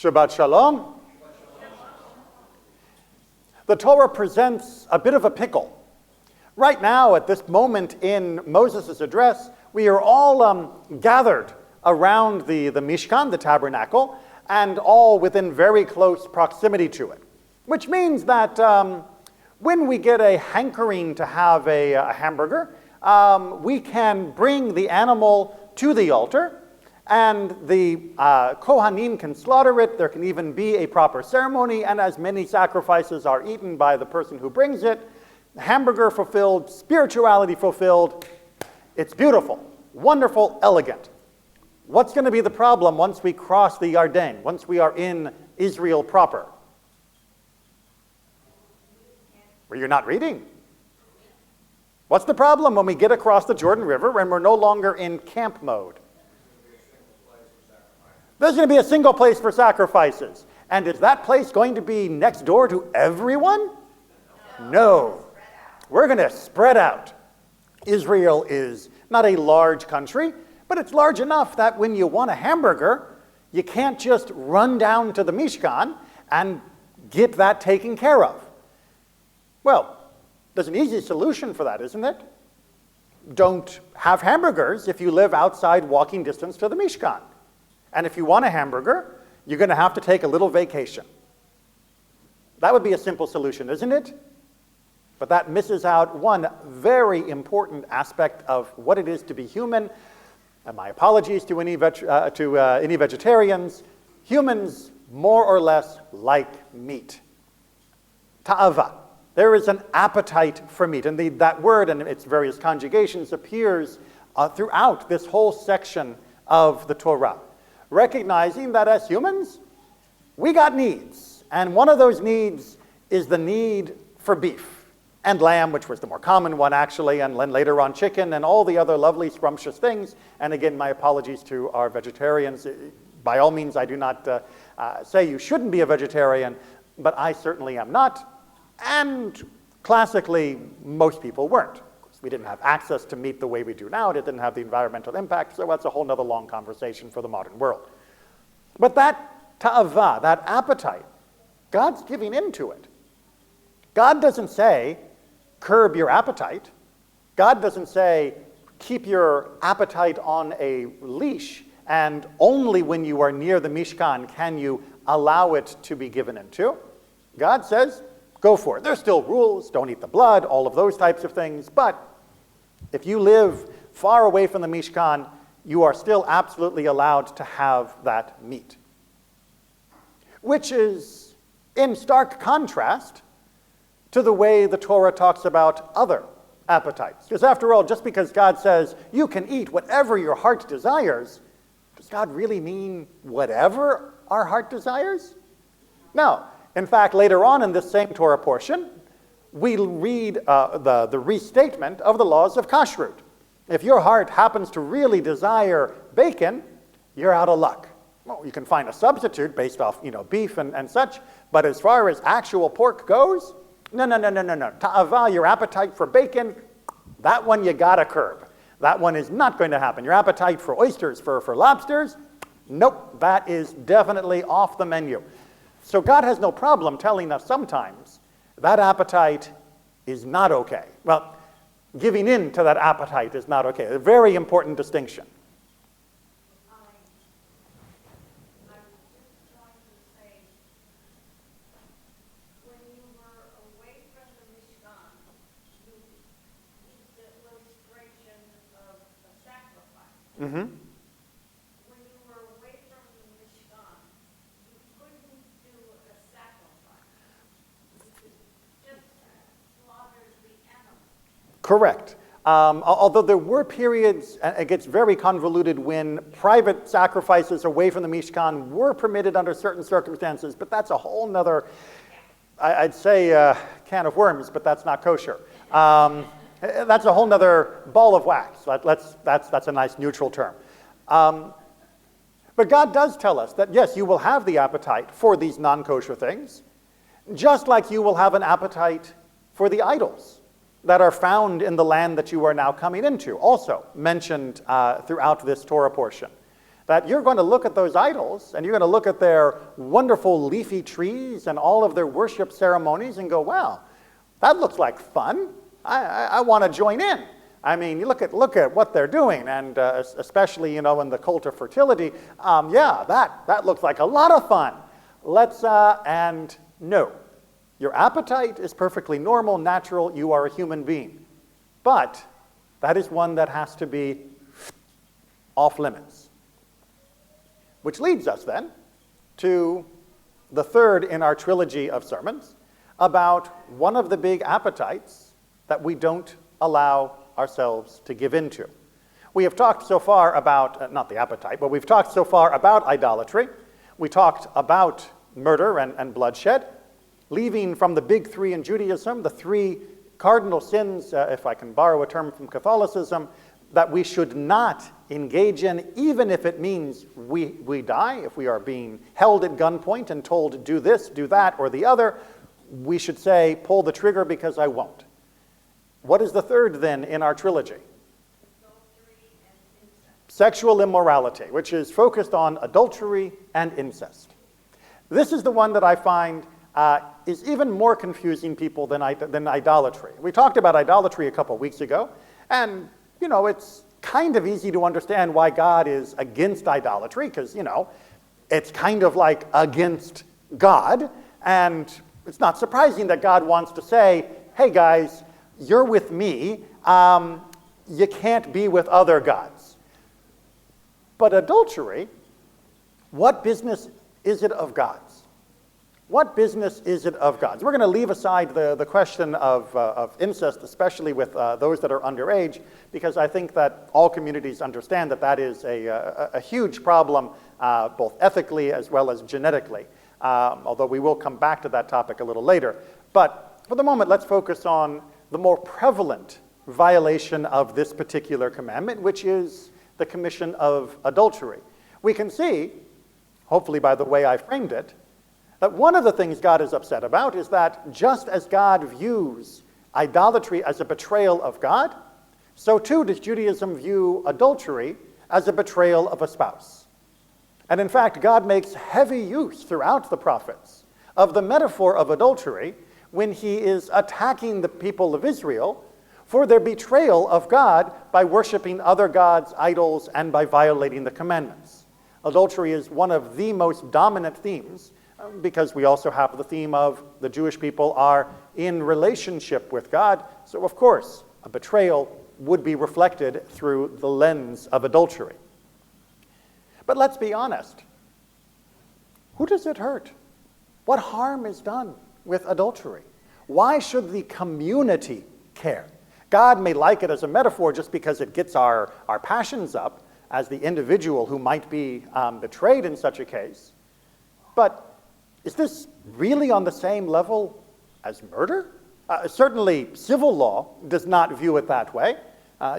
Shabbat Shalom. The Torah presents a bit of a pickle. Right now, at this moment in Moses' address, we are all gathered around the Mishkan, the tabernacle, and all within very close proximity to it. Which means that when we get a hankering to have a hamburger, we can bring the animal to the altar, and the Kohanim can slaughter it. There can even be a proper ceremony, and as many sacrifices are eaten by the person who brings it, hamburger fulfilled, spirituality fulfilled. It's beautiful, wonderful, elegant. What's going to be the problem once we cross the Yarden, once we are in Israel proper? Well, you're not reading. What's the problem when we get across the Jordan River and we're no longer in camp mode? There's going to be a single place for sacrifices. And is that place going to be next door to everyone? No. We're going to spread out. Israel is not a large country, but it's large enough that when you want a hamburger, you can't just run down to the Mishkan and get that taken care of. Well, there's an easy solution for that, isn't it? Don't have hamburgers if you live outside walking distance to the Mishkan. And if you want a hamburger, you're going to have to take a little vacation. That would be a simple solution, isn't it? But that misses out one very important aspect of what it is to be human. And my apologies to any vegetarians. Humans more or less like meat. Ta'ava. There is an appetite for meat. And that word and its various conjugations appears throughout this whole section of the Torah. Recognizing that as humans, we got needs. And one of those needs is the need for beef and lamb, which was the more common one actually, and then later on chicken and all the other lovely scrumptious things. And again, my apologies to our vegetarians. By all means, I do not say you shouldn't be a vegetarian, but I certainly am not. And classically, most people weren't. We didn't have access to meat the way we do now. It didn't have the environmental impact, so that's a whole other long conversation for the modern world. But that ta'ava, that appetite, God's giving into it. God doesn't say, curb your appetite. God doesn't say, keep your appetite on a leash, and only when you are near the Mishkan can you allow it to be given into. God says, go for it. There's still rules, don't eat the blood, all of those types of things, but if you live far away from the Mishkan, you are still absolutely allowed to have that meat. Which is in stark contrast to the way the Torah talks about other appetites. Because after all, just because God says you can eat whatever your heart desires, does God really mean whatever our heart desires? No. In fact, later on in this same Torah portion, we read the restatement of the laws of kashrut. If your heart happens to really desire bacon, you're out of luck. Well, you can find a substitute based off, beef and such, but as far as actual pork goes, no. Ta'ava, your appetite for bacon, that one you gotta curb. That one is not going to happen. Your appetite for oysters, for lobsters, nope, that is definitely off the menu. So God has no problem telling us sometimes that appetite is not okay. Well, giving in to that appetite is not okay. A very important distinction. I'm just going to say, when you were away from the Mishkan, you used the illustration of a sacrifice. Mm-hmm. When you were away from the Mishkan, you couldn't do a sacrifice. Correct. Although there were periods, it gets very convoluted, when private sacrifices away from the Mishkan were permitted under certain circumstances, but that's a whole nother, I'd say, can of worms, but that's not kosher. That's a whole nother ball of wax. That's a nice neutral term. But God does tell us that, yes, you will have the appetite for these non-kosher things, just like you will have an appetite for the idols that are found in the land that you are now coming into, also mentioned throughout this Torah portion. That you're going to look at those idols, and you're going to look at their wonderful leafy trees and all of their worship ceremonies and go, wow, that looks like fun. I want to join in. I mean, you look at what they're doing, and especially, in the cult of fertility, yeah, that looks like a lot of fun. And no. Your appetite is perfectly normal, natural, you are a human being. But that is one that has to be off limits. Which leads us then to the third in our trilogy of sermons about one of the big appetites that we don't allow ourselves to give into. We have talked so far about, not the appetite, but we've talked so far about idolatry. We talked about murder and bloodshed, leaving from the big three in Judaism, the three cardinal sins, if I can borrow a term from Catholicism, that we should not engage in, even if it means we die. If we are being held at gunpoint and told, do this, do that, or the other, we should say, pull the trigger because I won't. What is the third, then, in our trilogy? Adultery and incest. Sexual immorality, which is focused on adultery and incest. This is the one that I find is even more confusing people than idolatry. We talked about idolatry a couple weeks ago, and it's kind of easy to understand why God is against idolatry, because, it's kind of like against God, and it's not surprising that God wants to say, hey guys, you're with me, you can't be with other gods. But adultery, what business is it of God's? What business is it of God's? We're going to leave aside the question of incest, especially with those that are underage, because I think that all communities understand that is a huge problem, both ethically as well as genetically, although we will come back to that topic a little later. But for the moment, let's focus on the more prevalent violation of this particular commandment, which is the commission of adultery. We can see, hopefully by the way I framed it, that one of the things God is upset about is that just as God views idolatry as a betrayal of God, so too does Judaism view adultery as a betrayal of a spouse. And in fact, God makes heavy use throughout the prophets of the metaphor of adultery when he is attacking the people of Israel for their betrayal of God by worshiping other gods, idols, and by violating the commandments. Adultery is one of the most dominant themes because we also have the theme of the Jewish people are in relationship with God. So of course, a betrayal would be reflected through the lens of adultery. But let's be honest. Who does it hurt? What harm is done with adultery? Why should the community care? God may like it as a metaphor just because it gets our passions up as the individual who might be betrayed in such a case. But is this really on the same level as murder? Certainly, civil law does not view it that way.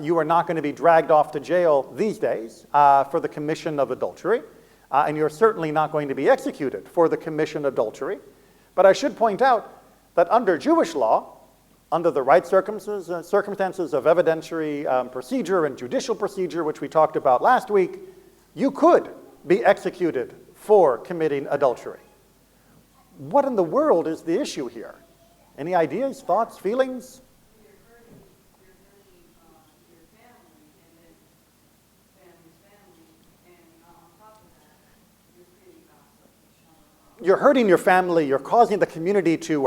You are not going to be dragged off to jail these days for the commission of adultery, and you're certainly not going to be executed for the commission of adultery. But I should point out that under Jewish law, under the right circumstances of evidentiary procedure and judicial procedure, which we talked about last week, you could be executed for committing adultery. What in the world is the issue here? Any ideas, thoughts, feelings? You're hurting your family, and then family's family, and on top of that, you're creating gossip. You're hurting your family, you're causing the community to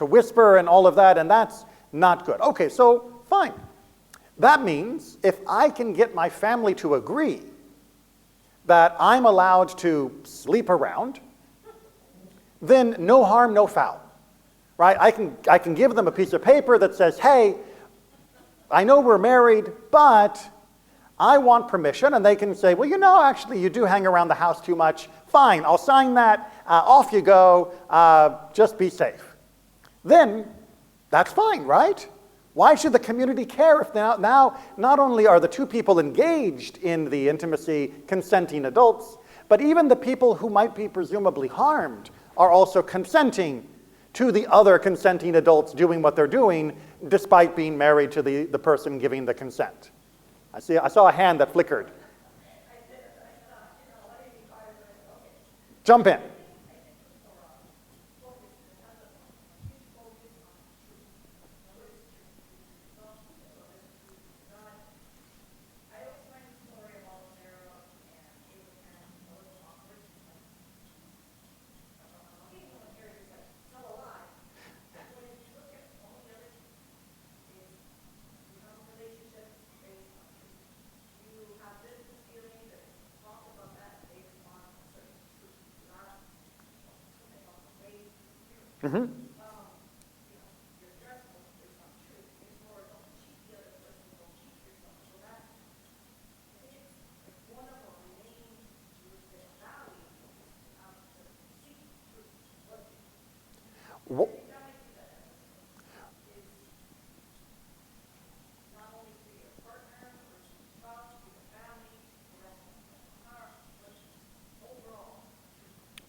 whisper and all of that, and that's not good. Okay, so fine. That means if I can get my family to agree that I'm allowed to sleep around, then no harm, no foul, right? I can give them a piece of paper that says, hey, I know we're married, but I want permission. And they can say, well, actually, you do hang around the house too much. Fine, I'll sign that. Off you go. Just be safe. Then that's fine, right? Why should the community care if now not only are the two people engaged in the intimacy consenting adults, but even the people who might be presumably harmed are also consenting to the other consenting adults doing what they're doing, despite being married to the person giving the consent. I saw a hand that flickered. I Jump in. Mm-hmm.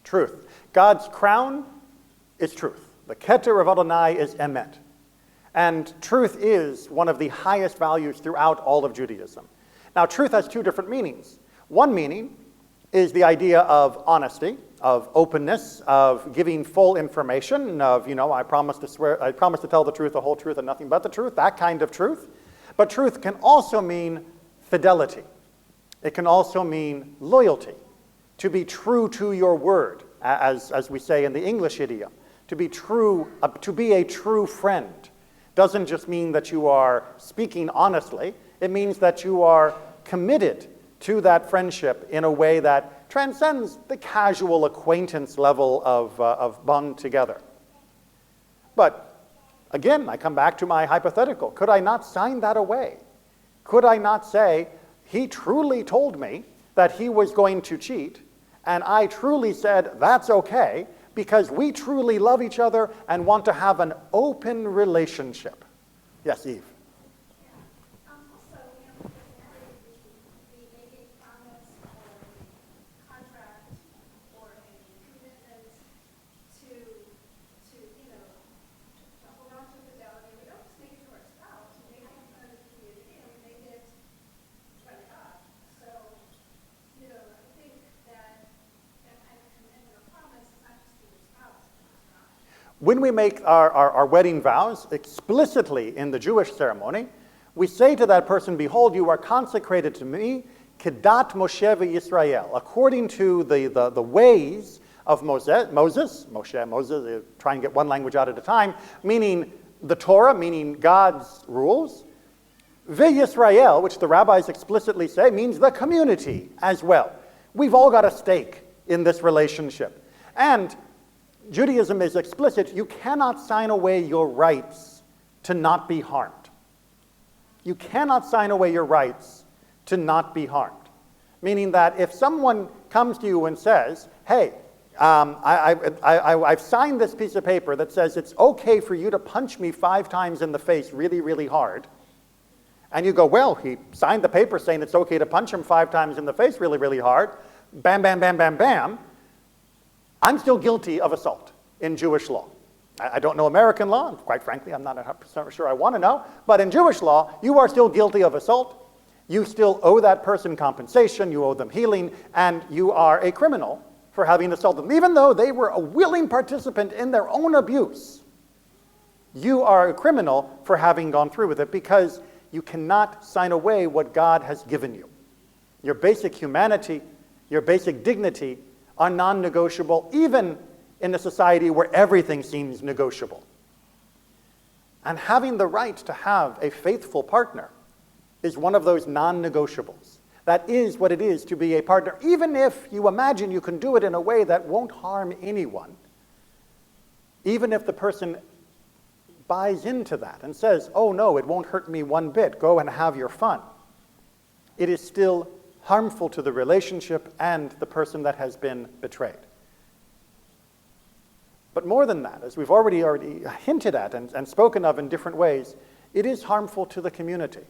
Truth. God's crown is truth. The Keter of Adonai is emet. And truth is one of the highest values throughout all of Judaism. Now, truth has two different meanings. One meaning is the idea of honesty, of openness, of giving full information, of, I promise to tell the truth, the whole truth, and nothing but the truth, that kind of truth. But truth can also mean fidelity. It can also mean loyalty, to be true to your word, as we say in the English idiom. To be a true friend doesn't just mean that you are speaking honestly. It means that you are committed to that friendship in a way that transcends the casual acquaintance level of bond together. But again, I come back to my hypothetical. Could I not sign that away? Could I not say, he truly told me that he was going to cheat, and I truly said, that's okay, because we truly love each other and want to have an open relationship? Yes, Eve. Also, we make a promise or a contract or a commitment to hold on to fidelity. We don't just make it to our spouse. We make it in front of the community, and we make it in front of God. So, I think that kind of commitment or promise is not just to your spouse, but to God. When we make our wedding vows explicitly in the Jewish ceremony, we say to that person, behold, you are consecrated to me, kedat Moshe v'Yisrael, according to the ways of Moses, try and get one language out at a time, meaning the Torah, meaning God's rules. V'Yisrael, which the rabbis explicitly say, means the community as well. We've all got a stake in this relationship. And Judaism is explicit. You cannot sign away your rights to not be harmed. You cannot sign away your rights to not be harmed. Meaning that if someone comes to you and says, hey, I've signed this piece of paper that says it's okay for you to punch me 5 times in the face really, really hard. And you go, well, he signed the paper saying it's okay to punch him 5 times in the face really, really hard. Bam, bam, bam, bam, bam. I'm still guilty of assault in Jewish law. I don't know American law, and quite frankly, I'm not 100% sure I want to know. But in Jewish law, you are still guilty of assault. You still owe that person compensation, you owe them healing, and you are a criminal for having assaulted them. Even though they were a willing participant in their own abuse, you are a criminal for having gone through with it because you cannot sign away what God has given you. Your basic humanity, your basic dignity are non-negotiable, even in a society where everything seems negotiable. And having the right to have a faithful partner is one of those non-negotiables. That is what it is to be a partner, even if you imagine you can do it in a way that won't harm anyone. Even if the person buys into that and says, oh no, it won't hurt me one bit, go and have your fun. It is still harmful to the relationship and the person that has been betrayed. But more than that, as we've already hinted at and spoken of in different ways, it is harmful to the community.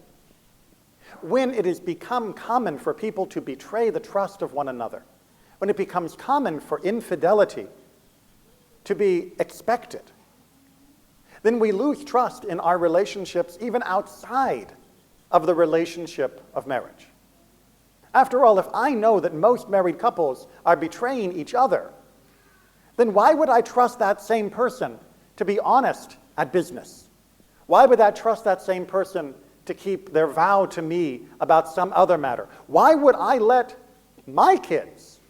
When it has become common for people to betray the trust of one another, when it becomes common for infidelity to be expected, then we lose trust in our relationships even outside of the relationship of marriage. After all, if I know that most married couples are betraying each other, then why would I trust that same person to be honest at business? Why would I trust that same person to keep their vow to me about some other matter? Why would I let my kids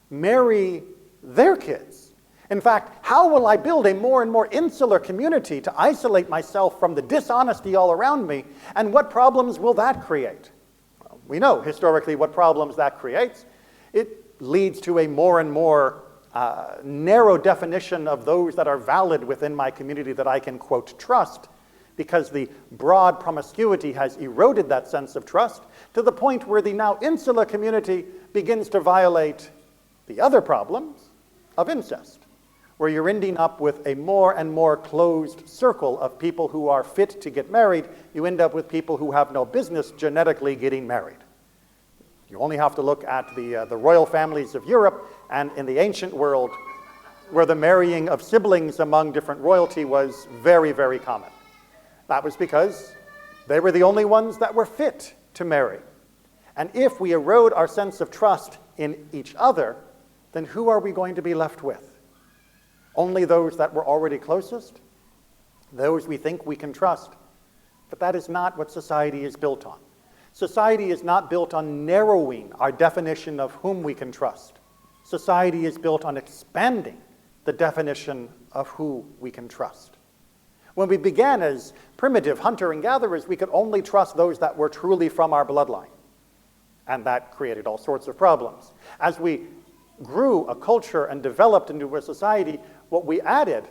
marry their kids? In fact, how will I build a more and more insular community to isolate myself from the dishonesty all around me? And what problems will that create? Well, we know historically what problems that creates. It leads to a more and more narrow definition of those that are valid within my community that I can, quote, trust, because the broad promiscuity has eroded that sense of trust to the point where the now insular community begins to violate the other problems of incest, where you're ending up with a more and more closed circle of people who are fit to get married. You end up with people who have no business genetically getting married. You only have to look at the royal families of Europe and in the ancient world, where the marrying of siblings among different royalty was very, very common. That was because they were the only ones that were fit to marry. And if we erode our sense of trust in each other, then who are we going to be left with? Only those that were already closest? Those we think we can trust. But that is not what society is built on. Society is not built on narrowing our definition of whom we can trust. Society is built on expanding the definition of who we can trust. When we began as primitive hunter and gatherers, we could only trust those that were truly from our bloodline. And that created all sorts of problems. As we grew a culture and developed into a society, what we added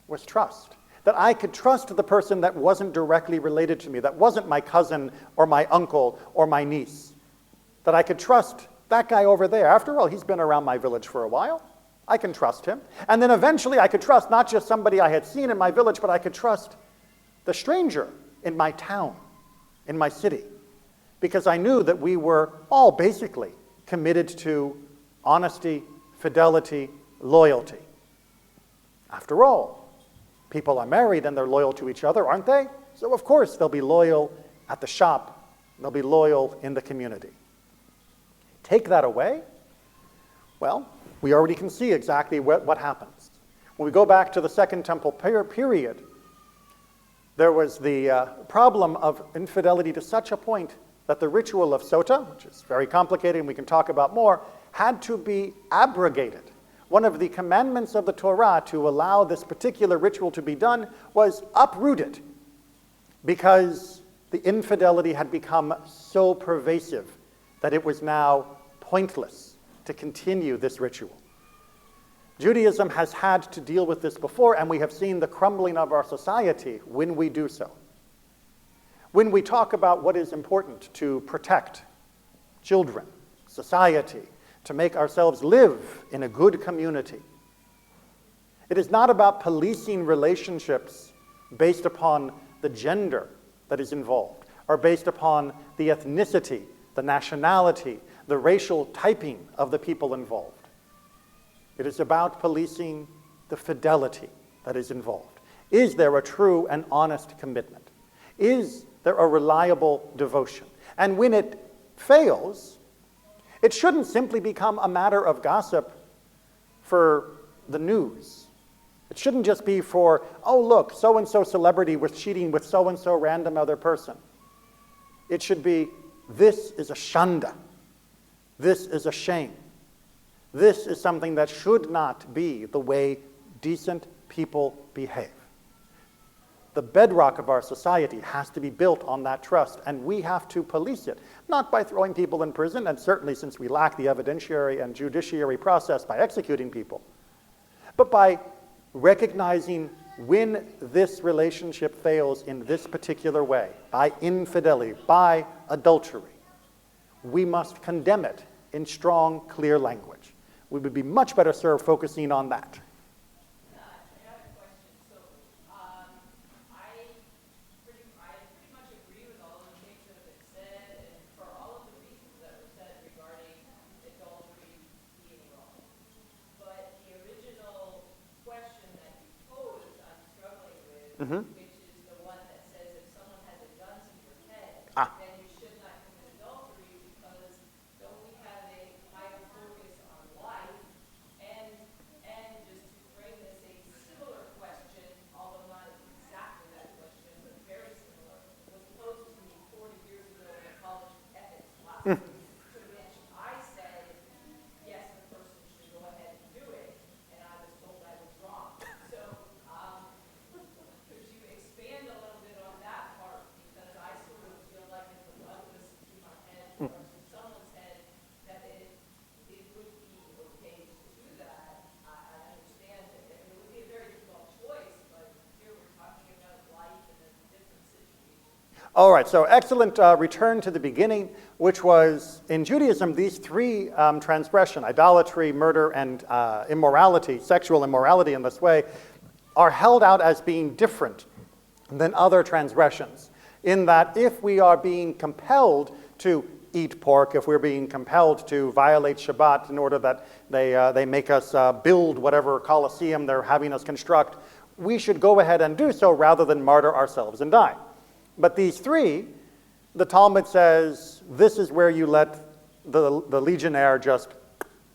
was trust. That I could trust the person that wasn't directly related to me, that wasn't my cousin or my uncle or my niece. That I could trust that guy over there. After all, he's been around my village for a while. I can trust him. And then eventually I could trust not just somebody I had seen in my village, but I could trust the stranger in my town, in my city. Because I knew that we were all basically committed to honesty, fidelity, loyalty. After all, people are married and they're loyal to each other, aren't they? So of course they'll be loyal at the shop. They'll be loyal in the community. Take that away, well, we already can see exactly what happens. When we go back to the Second Temple period, there was the problem of infidelity to such a point that the ritual of sota, which is very complicated and we can talk about more, had to be abrogated. One of the commandments of the Torah to allow this particular ritual to be done was uprooted because the infidelity had become so pervasive that it was now pointless to continue this ritual. Judaism has had to deal with this before, and we have seen the crumbling of our society when we do so. When we talk about what is important to protect children, society, to make ourselves live in a good community, it is not about policing relationships based upon the gender that is involved, or based upon the ethnicity, the nationality, the racial typing of the people involved. It is about policing the fidelity that is involved. Is there a true and honest commitment? Is there a reliable devotion? And when it fails, it shouldn't simply become a matter of gossip for the news. It shouldn't just be for, oh look, so-and-so celebrity was cheating with so-and-so random other person. It should be, this is a shanda. This is a shame. This is something that should not be the way decent people behave. The bedrock of our society has to be built on that trust, and we have to police it, not by throwing people in prison, and certainly since we lack the evidentiary and judiciary process by executing people, but by recognizing when this relationship fails in this particular way, by infidelity, by adultery. We must condemn it in strong, clear language. We would be much better served focusing on that. I have a question. So, I pretty much agree with all the things that have been said, and for all of the reasons that were said regarding adultery being wrong. But the original question that you posed, I'm struggling with, which is the one that says if someone has a gun to your head, then you should not commit adultery because All right, so excellent return to the beginning, which was, in Judaism, these three transgression, idolatry, murder, and immorality, sexual immorality in this way, are held out as being different than other transgressions, in that if we are being compelled to eat pork, if we're being compelled to violate Shabbat in order that they make us build whatever coliseum they're having us construct, we should go ahead and do so rather than martyr ourselves and die. But these three, the Talmud says, this is where you let the legionnaire just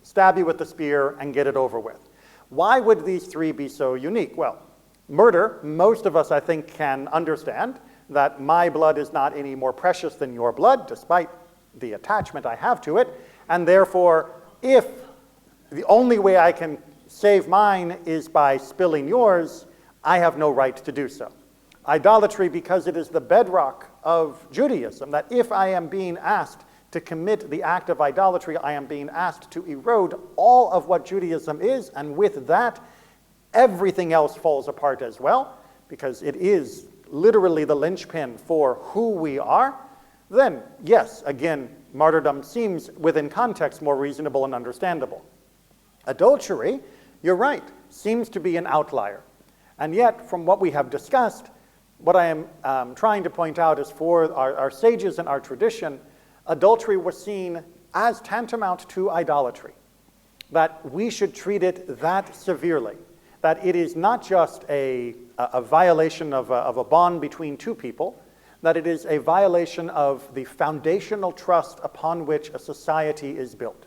stab you with the spear and get it over with. Why would these three be so unique? Well, murder, most of us, I think, can understand that my blood is not any more precious than your blood, despite the attachment I have to it, and therefore, if the only way I can save mine is by spilling yours, I have no right to do so. Idolatry, because it is the bedrock of Judaism, that if I am being asked to commit the act of idolatry, I am being asked to erode all of what Judaism is, and with that, everything else falls apart as well, because it is literally the linchpin for who we are, then, yes, again, martyrdom seems, within context, more reasonable and understandable. Adultery, you're right, seems to be an outlier. And yet, from what we have discussed, what I am trying to point out is for our sages and our tradition, adultery was seen as tantamount to idolatry, that we should treat it that severely, that it is not just a violation of a bond between two people, that it is a violation of the foundational trust upon which a society is built,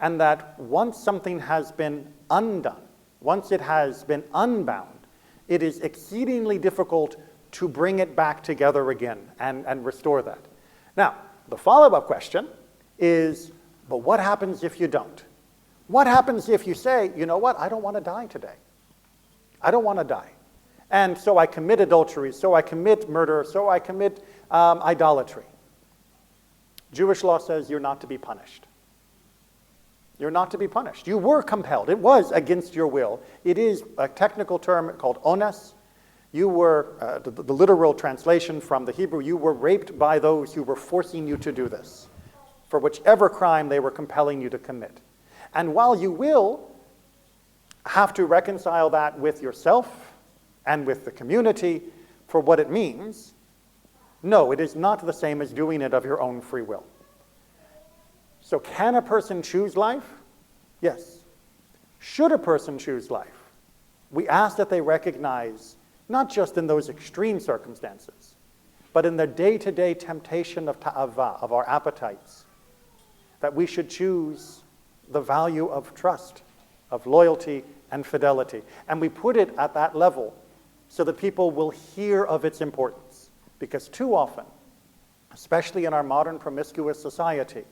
and that once something has been undone, once it has been unbound, it is exceedingly difficult to bring it back together again and restore that. Now, the follow-up question is, but what happens if you don't? What happens if you say, you know what, I don't want to die today. I don't want to die. And so I commit adultery, so I commit murder, so I commit idolatry. Jewish law says you're not to be punished. You're not to be punished. You were compelled. It was against your will. It is a technical term called ones. You were, the literal translation from the Hebrew, you were raped by those who were forcing you to do this, for whichever crime they were compelling you to commit. And while you will have to reconcile that with yourself and with the community for what it means, no, it is not the same as doing it of your own free will. So can a person choose life? Yes. Should a person choose life? We ask that they recognize, not just in those extreme circumstances, but in their day-to-day temptation of ta'ava, of our appetites, that we should choose the value of trust, of loyalty and fidelity. And we put it at that level so that people will hear of its importance. Because too often, especially in our modern promiscuous society,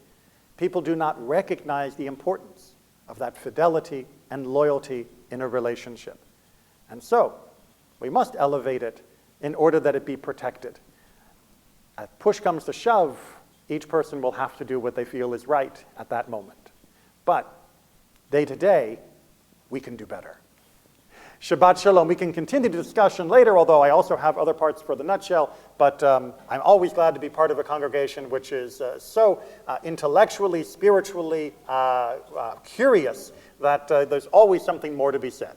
people do not recognize the importance of that fidelity and loyalty in a relationship. And so, we must elevate it in order that it be protected. If push comes to shove, each person will have to do what they feel is right at that moment. But day to day, we can do better. Shabbat Shalom. We can continue the discussion later, although I also have other parts for the nutshell, but I'm always glad to be part of a congregation which is so intellectually, spiritually curious that there's always something more to be said.